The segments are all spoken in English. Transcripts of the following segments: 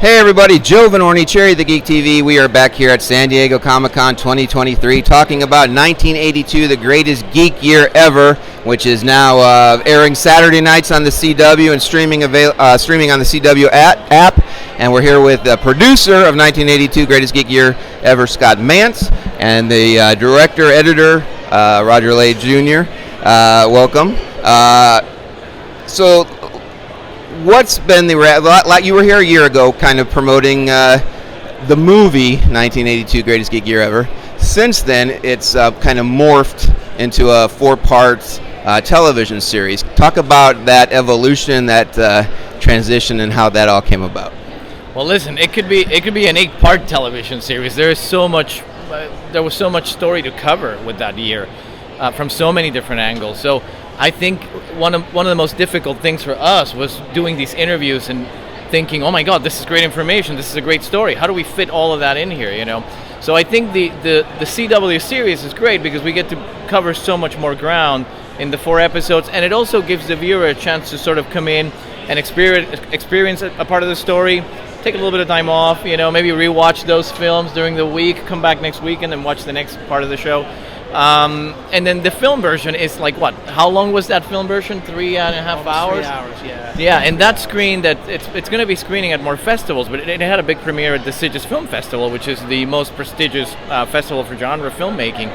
Hey everybody, Joe Vanourney, Cherry the Geek TV. We are back here at San Diego Comic-Con 2023 talking about 1982, the greatest geek year ever, which is now airing Saturday nights on the CW and streaming on the CW app. And we're here with the producer of 1982, Greatest Geek Year Ever, Scott Mantz, and the director, editor, Roger Lay Jr. Welcome. So what's been you were here a year ago kind of promoting the movie 1982 Greatest Geek Year Ever. Since then, it's kind of morphed into a 4-part television series. Talk about that evolution, that transition, and how that all came about. Well, listen, it could be an 8-part television series. There was so much story to cover with that year, from so many different angles. So I think one of the most difficult things for us was doing these interviews and thinking, oh my God, this is great information. This is a great story. How do we fit all of that in here? You know. So I think the CW series is great because we get to cover so much more ground in the 4 episodes, and it also gives the viewer a chance to sort of come in and experience a part of the story. Take a little bit of time off, maybe rewatch those films during the week, come back next week, and then watch the next part of the show. And then the film version is like what? How long was that film version? 3.5 hours? 3 hours, yeah. Yeah, and that screen it's going to be screening at more festivals, but it had a big premiere at the Sitges Film Festival, which is the most prestigious festival for genre filmmaking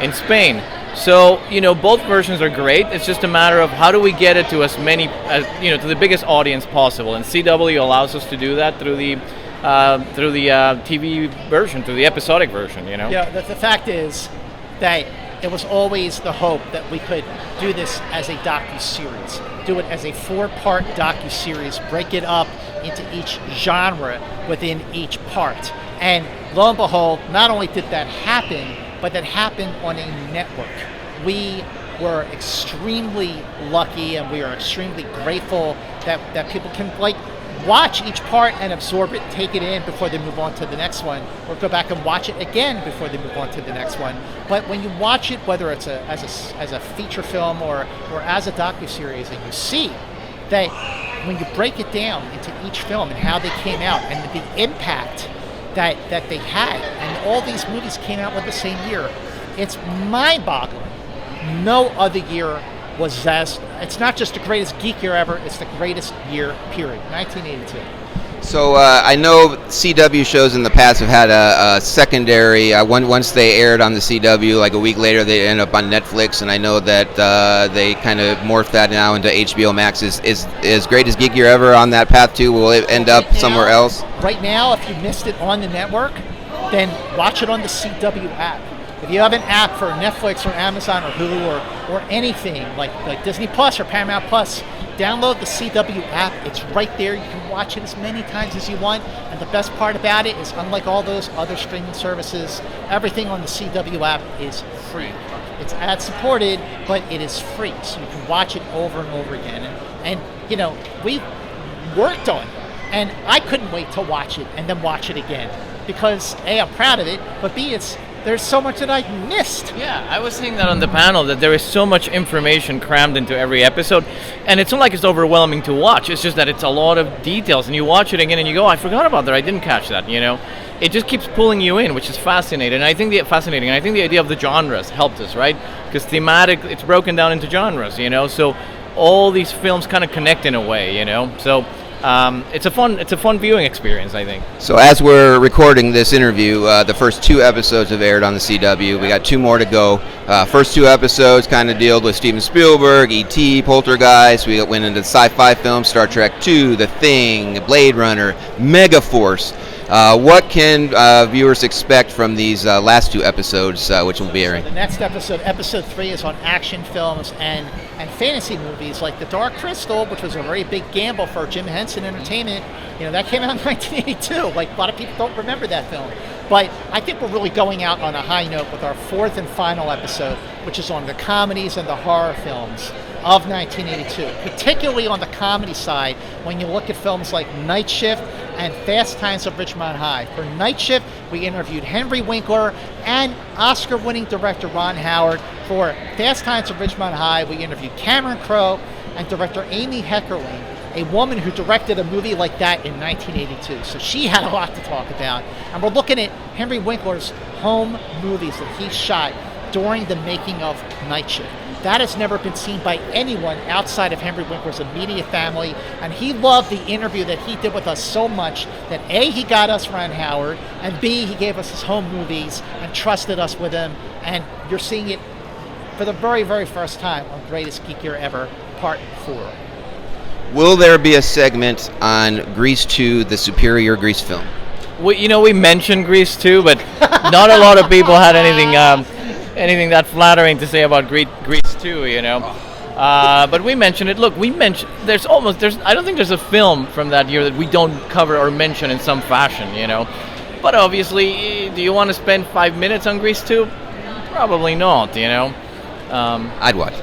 in Spain. So, both versions are great. It's just a matter of how do we get it to as many, to the biggest audience possible. And CW allows us to do that through the TV version, through the episodic version, Yeah, the fact is that it was always the hope that we could do this as a docu-series, do it as a 4-part docu-series, break it up into each genre within each part. And lo and behold, not only did that happen, but that happened on a network. We were extremely lucky, and we are extremely grateful that people can watch each part and absorb it, take it in before they move on to the next one, or go back and watch it again before they move on to the next one. But when you watch it, whether it's as a feature film or as a docuseries, and you see that when you break it down into each film and how they came out and the impact that they had, and all these movies came out with the same year, it's mind-boggling. No other year was it's not just the greatest geek year ever, it's the greatest year, period. 1982. So I know CW shows in the past have had a secondary, once they aired on the CW, like a week later they end up on Netflix, and I know that they kind of morphed that now into HBO Max. Is Greatest Geek Year Ever on that path too? Will it end up somewhere else? Right now, if you missed it on the network, then watch it on the CW app. If you have an app for Netflix or Amazon or Hulu or anything like Disney Plus or Paramount Plus, download the CW app. It's right there. You can watch it as many times as you want. And the best part about it is, unlike all those other streaming services, everything on the CW app is free. It's ad supported, but it is free. So you can watch it over and over again. And we worked on it. And I couldn't wait to watch it and then watch it again. Because A, I'm proud of it, but B, there's so much that I missed. Yeah, I was saying that on the panel, that there is so much information crammed into every episode, and it's not like it's overwhelming to watch. It's just that it's a lot of details, and you watch it again and you go, I forgot about that, I didn't catch that, It just keeps pulling you in, which is fascinating. And I think the idea of the genres helped us, right? Because thematic, it's broken down into genres, so all these films kind of connect in a way, So it's a fun viewing experience, I think. So as we're recording this interview, the first 2 episodes have aired on the CW. We got 2 more to go. First 2 episodes kind of dealt with Steven Spielberg, E.T., Poltergeist. We went into sci-fi films, Star Trek II, The Thing, Blade Runner, Megaforce. What can viewers expect from these last 2 episodes, which will be airing? So the next episode 3, is on action films and fantasy movies like The Dark Crystal, which was a very big gamble for Jim Henson Entertainment. That came out in 1982. A lot of people don't remember that film. But I think we're really going out on a high note with our 4th and final episode, which is on the comedies and the horror films of 1982, particularly on the comedy side when you look at films like Night Shift and Fast Times at Ridgemont High. For Night Shift, we interviewed Henry Winkler and Oscar-winning director Ron Howard. For Fast Times at Ridgemont High, we interviewed Cameron Crowe and director Amy Heckerling. a woman who directed a movie like that in 1982. So she had a lot to talk about. And we're looking at Henry Winkler's home movies that he shot during the making of Night Shift. That has never been seen by anyone outside of Henry Winkler's immediate family, and he loved the interview that he did with us so much that A, he got us Ron Howard, and B, he gave us his home movies and trusted us with them, and you're seeing it for the very, very first time on Greatest Geek Year Ever, Part 4. Will there be a segment on Grease 2, the superior Grease film? We mentioned Grease 2, but not a lot of people had anything that flattering to say about Grease 2, but we mentioned it. Look, there's I don't think there's a film from that year that we don't cover or mention in some fashion, But obviously, do you want to spend 5 minutes on Grease 2? Probably not, I'd watch.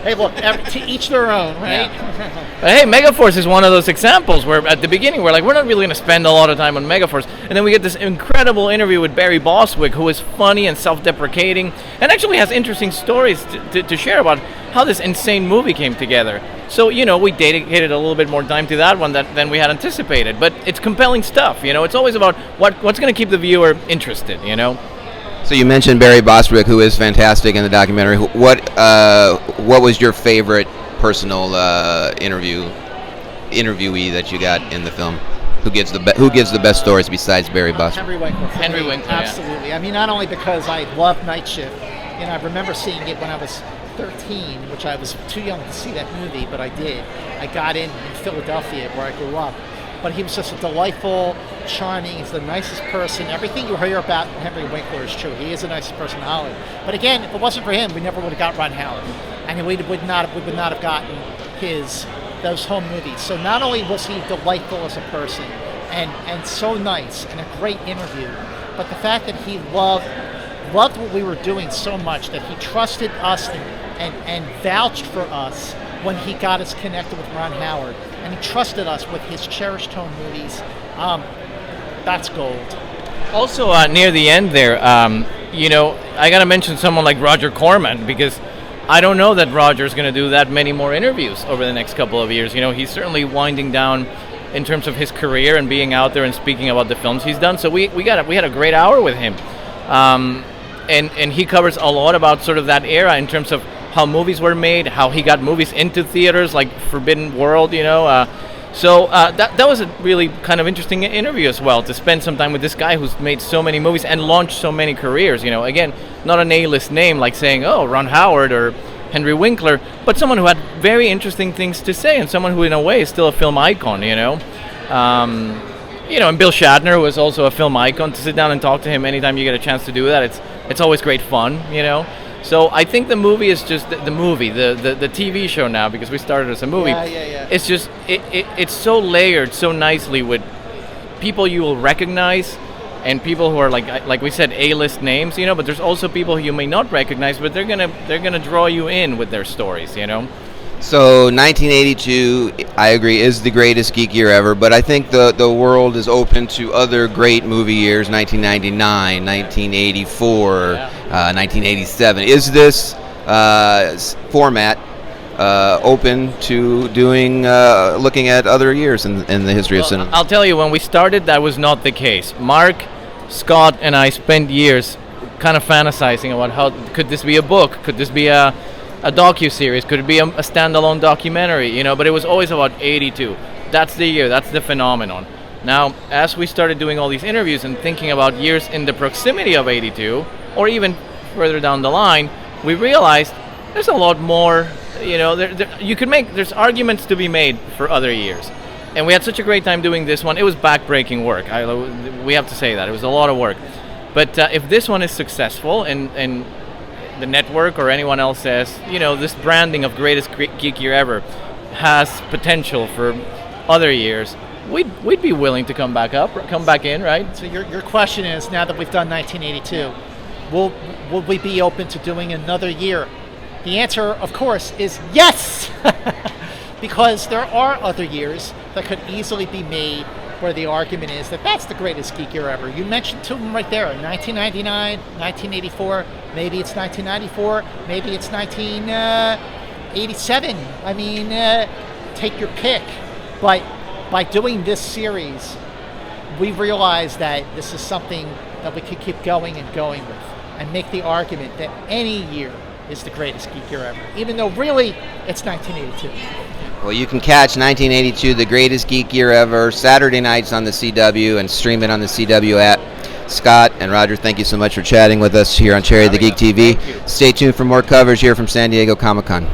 Hey, look, to each their own, right? Yeah. But hey, Megaforce is one of those examples where at the beginning we're like, we're not really going to spend a lot of time on Megaforce. And then we get this incredible interview with Barry Bostwick, who is funny and self-deprecating and actually has interesting stories to share about how this insane movie came together. So, we dedicated a little bit more time to that one than we had anticipated. But it's compelling stuff, It's always about what's going to keep the viewer interested, So you mentioned Barry Bostwick, who is fantastic in the documentary. What was your favorite personal interviewee that you got in the film? Who gives the best stories besides Barry Bostwick? Henry Winkler. Absolutely. Yeah. I mean, not only because I love Night Shift, I remember seeing it when I was 13, which I was too young to see that movie, but I did. I got in Philadelphia, where I grew up. But he was just a delightful, charming, he's the nicest person. Everything you hear about Henry Winkler is true. He is the nicest person in Hollywood. But again, if it wasn't for him, we never would have got Ron Howard. And we would not have gotten those home movies. So not only was he delightful as a person and so nice and a great interview, but the fact that he loved what we were doing so much that he trusted us and vouched for us when he got us connected with Ron Howard, and he trusted us with his cherished home movies. That's gold. Also, near the end there, I got to mention someone like Roger Corman, because I don't know that Roger's going to do that many more interviews over the next couple of years. He's certainly winding down in terms of his career and being out there and speaking about the films he's done. So we had a great hour with him, and he covers a lot about sort of that era in terms of how movies were made, how he got movies into theaters like Forbidden World, So that was a really kind of interesting interview as well, to spend some time with this guy who's made so many movies and launched so many careers. Again, not an A-list name like saying, oh, Ron Howard or Henry Winkler, but someone who had very interesting things to say and someone who in a way is still a film icon, and Bill Shatner was also a film icon. To sit down and talk to him anytime you get a chance to do that, it's always great fun, So I think the movie is just the movie, the TV show now, because we started as a movie. Yeah. It's just it's so layered so nicely with people you will recognize and people who are like we said, A-list names, but there's also people who you may not recognize, but they're gonna draw you in with their stories, So 1982, I agree, is the greatest geek year ever, but I think the world is open to other great movie years, 1999, 1984, 1987. Is this format open to looking at other years in the history of cinema? I'll tell you, when we started, that was not the case. Mark, Scott, and I spent years kind of fantasizing about how could this be a book? Could this be a docu-series? Could it be a standalone documentary? But it was always about 82. That's the year. That's the phenomenon. Now, as we started doing all these interviews and thinking about years in the proximity of 82, or even further down the line, we realized there's a lot more. There's arguments to be made for other years. And we had such a great time doing this one. It was backbreaking work. We have to say that. It was a lot of work. But if this one is successful and the network or anyone else says, this branding of greatest geek year ever has potential for other years, we'd be willing to come back in, right? So your question is, now that we've done 1982, will we be open to doing another year? The answer, of course, is yes, because there are other years that could easily be made where the argument is that that's the greatest geek year ever. You mentioned two of them right there, 1999, 1984, maybe it's 1994, maybe it's 1987. I mean, take your pick. But by doing this series, we realized that this is something that we could keep going and going with, and make the argument that any year is the greatest geek year ever, even though really it's 1982. Well, you can catch 1982, the greatest geek year ever, Saturday nights on the CW and stream it on the CW app. Scott and Roger, thank you so much for chatting with us here on Cherry the Geek TV. Stay tuned for more coverage here from San Diego Comic-Con.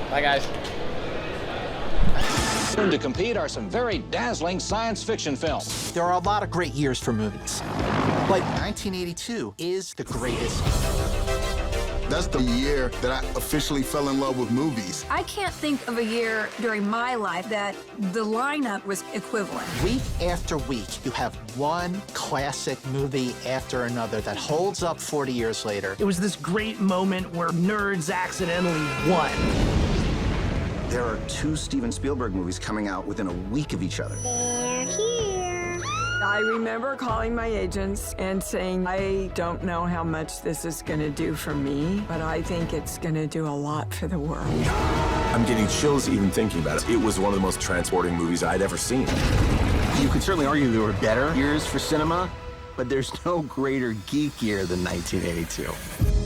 Bye, guys. Soon to compete are some very dazzling science fiction films. There are a lot of great years for movies, but 1982 is the greatest. That's the year that I officially fell in love with movies. I can't think of a year during my life that the lineup was equivalent. Week after week, you have one classic movie after another that holds up 40 years later. It was this great moment where nerds accidentally won. There are 2 Steven Spielberg movies coming out within a week of each other. They're here. I remember calling my agents and saying, I don't know how much this is going to do for me, but I think it's going to do a lot for the world. I'm getting chills even thinking about it. It was one of the most transporting movies I'd ever seen. You could certainly argue there were better years for cinema, but there's no greater geek year than 1982.